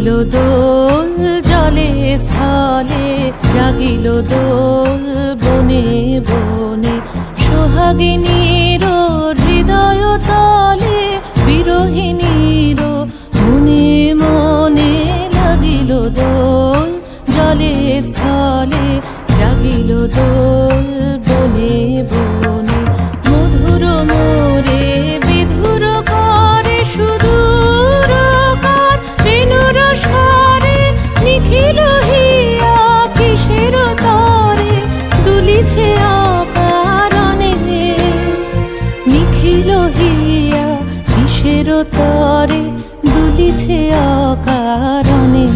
দোল জলে স্থলে, জাগিল দোল বনে বনে। সোহাগিনীর হৃদয় তলে, বিরহিণীর মনে মনে লাগিল দোল জলে স্থলে, জাগিল দোল বনে বনে। মধুর মোরে বিধুর করে সুদূর কার, বেণুর স্বরে নিখিল হিয়া কিসের তরে দুলিছে অকারণে। নিখিল হিয়া কিসের তরে দুলিছে অকারণে।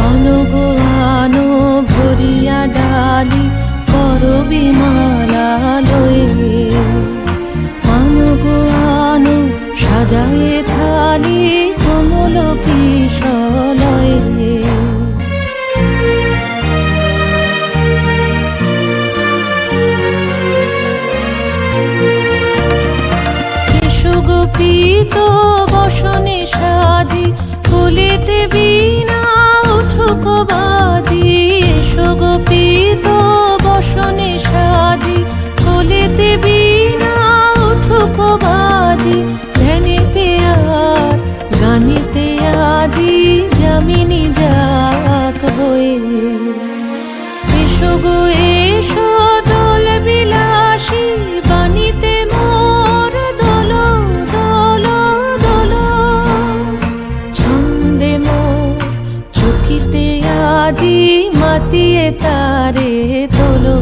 আনো আনো ভরিয়া ডালি করবি মালা লয়ে, আনো আনো সাজায়ে থালি কমল কিশলয়ে। এসো গোপীত বসনে সাজি, কুলিতে বীণা উঠুক বাজি। এসো গোপীত বসনে সাজি, কুলিতে বীণা উঠুক বাজি। ধ্যানেতে আর গানিতে আজি, যামিনী যাক হয়ে। এসো গো এসো দোল বিলাসী, বাণীতে মোর দোল দোল দোল। ছন্দে মোর চকিতে আজি, মাতিয়ে তারে তোলো।